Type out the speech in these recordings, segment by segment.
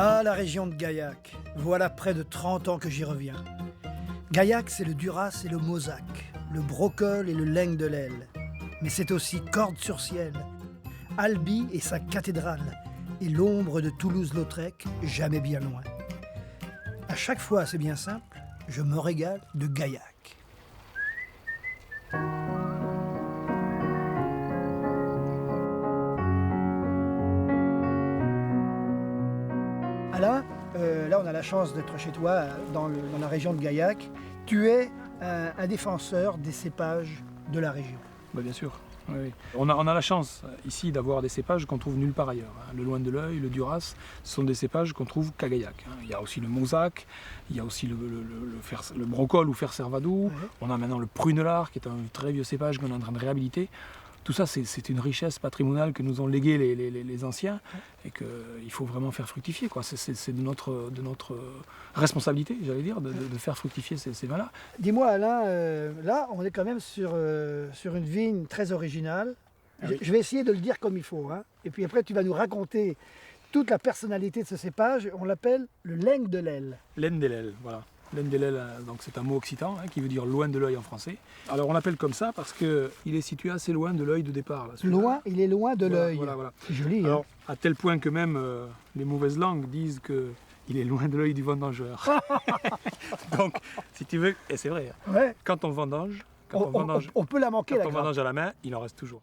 Ah, la région de Gaillac. Voilà près de 30 ans que j'y reviens. Gaillac, c'est le Duras et le Mozac, le Brocol et le Leng de l'Aile. Mais c'est aussi Cordes-sur-Ciel, Albi et sa cathédrale, et l'ombre de Toulouse-Lautrec, jamais bien loin. À chaque fois, c'est bien simple, je me régale de Gaillac. Alain, là on a la chance d'être chez toi dans la région de Gaillac. Tu es un défenseur des cépages de la région. Bah, bien sûr. Oui, oui. On a la chance ici d'avoir des cépages qu'on trouve nulle part ailleurs. Le loin de l'œil, le Duras, ce sont des cépages qu'on trouve qu'à Gaillac. Il y a aussi le Mozac, il y a aussi le Brocol ou Fer Servadou. Ouais. On a maintenant le Prunelard qui est un très vieux cépage qu'on est en train de réhabiliter. Tout ça, c'est une richesse patrimoniale que nous ont légué les anciens et qu'il faut vraiment faire fructifier, quoi. C'est de notre responsabilité, j'allais dire, de faire fructifier ces vins-là. Dis-moi Alain, là on est quand même sur une vigne très originale. Oui. Je vais essayer de le dire comme il faut, hein. Et puis après tu vas nous raconter toute la personnalité de ce cépage. On l'appelle le Leng de l'Aile. Laine de l'aile, voilà. Laine de l'aile, donc c'est un mot occitan qui veut dire loin de l'œil en français. Alors on l'appelle comme ça parce qu'il est situé assez loin de l'œil de départ. Là, celui-là. Loin, il est loin de Voilà, l'œil. voilà. C'est joli. Alors, Hein. à tel point que même les mauvaises langues disent qu'il est loin de l'œil du vendangeur. Donc, si tu veux, et c'est vrai, Ouais. quand on vendange, On peut la manquer quand la on grappe. vendange à la main, il en reste toujours.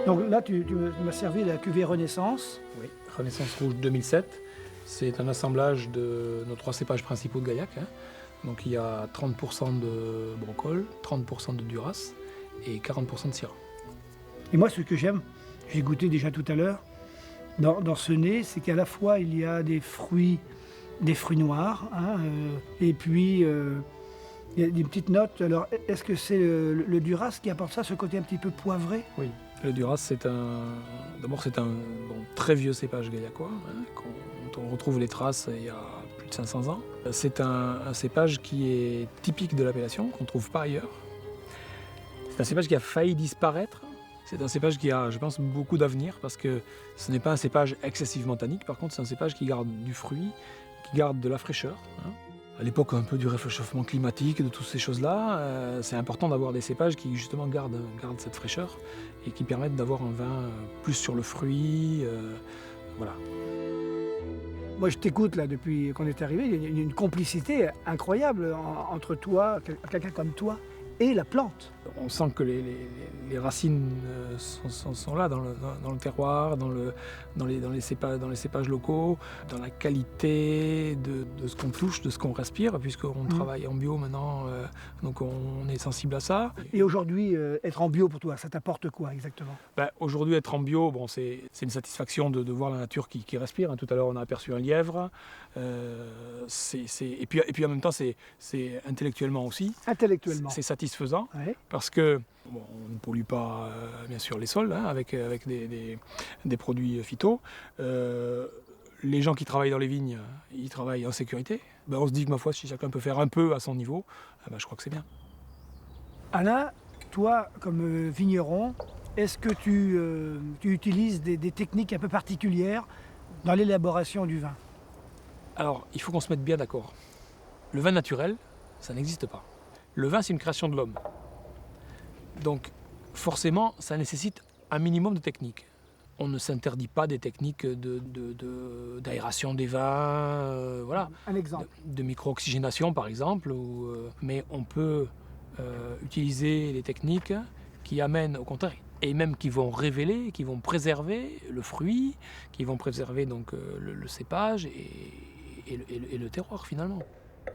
Donc là tu m'as servi la cuvée Renaissance. Oui, Renaissance Rouge 2007, c'est un assemblage de nos 3 cépages principaux de Gaillac. Donc il y a 30% de Brocol, 30% de Duras et 40% de Syrah. Et moi ce que j'aime, j'ai goûté déjà tout à l'heure, dans ce nez, c'est qu'à la fois il y a des fruits noirs, et puis il y a des petites notes. Alors est-ce que c'est le Duras qui apporte ça, ce côté un petit peu poivré? Oui, le Duras, c'est un très vieux cépage gaillacois, dont on retrouve les traces il y a plus de 500 ans. C'est un cépage qui est typique de l'appellation, qu'on ne trouve pas ailleurs. C'est un cépage qui a failli disparaître. C'est un cépage qui a, je pense, beaucoup d'avenir parce que ce n'est pas un cépage excessivement tannique. Par contre, c'est un cépage qui garde du fruit, qui garde de la fraîcheur. À l'époque un peu du réchauffement climatique, de toutes ces choses-là, c'est important d'avoir des cépages qui justement gardent cette fraîcheur et qui permettent d'avoir un vin plus sur le fruit. Voilà. Moi je t'écoute là depuis qu'on est arrivé, il y a une complicité incroyable entre toi, quelqu'un comme toi, et la plante. On sent que les racines sont là dans le terroir, dans les cépages locaux, dans la qualité de ce qu'on touche, de ce qu'on respire, puisqu'on travaille en bio maintenant, donc on est sensible à ça. Et aujourd'hui, être en bio pour toi, ça t'apporte quoi exactement? Aujourd'hui, être en bio, c'est une satisfaction de voir la nature qui respire. Tout à l'heure, on a aperçu un lièvre. Et puis en même temps, c'est intellectuellement aussi. Intellectuellement. C'est satisfaisant. Ouais. Parce que on ne pollue pas bien sûr les sols avec des produits phyto. Les gens qui travaillent dans les vignes, ils travaillent en sécurité. On se dit que ma foi, si chacun peut faire un peu à son niveau, je crois que c'est bien. Alain, toi comme vigneron, est-ce que tu utilises des techniques un peu particulières dans l'élaboration du vin? Alors, il faut qu'on se mette bien d'accord. Le vin naturel, ça n'existe pas. Le vin, c'est une création de l'homme. Donc, forcément, ça nécessite un minimum de techniques. On ne s'interdit pas des techniques d'aération des vins, voilà. Un exemple. De micro-oxygénation, par exemple. Mais on peut utiliser des techniques qui amènent, au contraire, et même qui vont révéler, qui vont préserver le fruit, qui vont préserver donc le cépage et le terroir, finalement.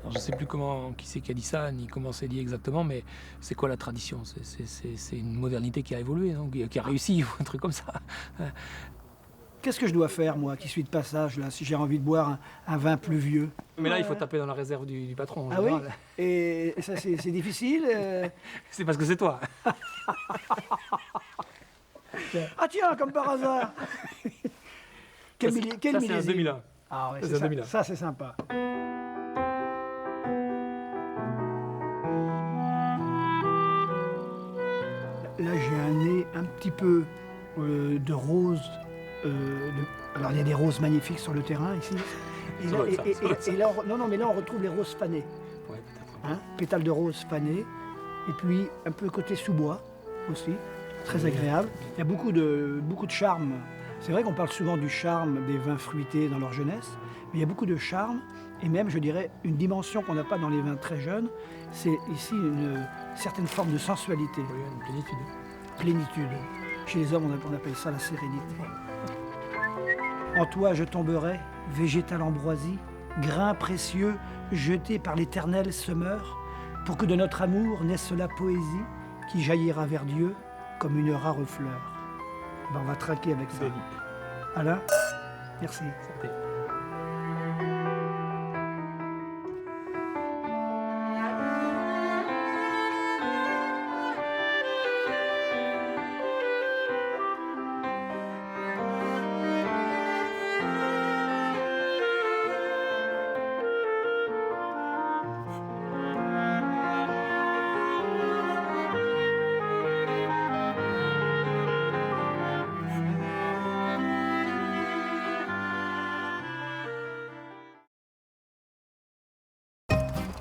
Alors, je ne sais plus qui c'est qui a dit ça, ni comment c'est dit exactement, mais c'est quoi la tradition? C'est une modernité qui a évolué, non? Qui a réussi, ou un truc comme ça. Qu'est-ce que je dois faire, moi, qui suis de passage, là, si j'ai envie de boire un vin plus vieux? Mais là, il faut taper dans la réserve du patron. En Ah oui? général. Et ça, c'est difficile C'est parce que c'est toi. Ah tiens, comme par hasard. Quel Ça, c'est un millésime? 2001. Ah ouais, Ça, c'est c'est un ça, 2001. ça c'est sympa. Là, j'ai un nez un petit peu de roses. Alors il y a des roses magnifiques sur le terrain ici. Et Ça là, doit être ça, ça doit être ça. et là, mais là on retrouve les roses fanées. Ouais, peut-être. Hein, pétales de rose fanées. Et puis un peu côté sous-bois aussi. Très agréable. Il y a beaucoup de charme. C'est vrai qu'on parle souvent du charme des vins fruités dans leur jeunesse, mais il y a beaucoup de charme et même, je dirais, une dimension qu'on n'a pas dans les vins très jeunes, c'est ici une certaine forme de sensualité, Oui, une plénitude. plénitude. Chez les hommes, on appelle ça la sérénité. En toi, je tomberai, végétal ambroisie, grain précieux jeté par l'éternel semeur, pour que de notre amour naisse la poésie qui jaillira vers Dieu comme une rare fleur. Ben, on va traquer avec ça. Belle. Alain, merci. Santé.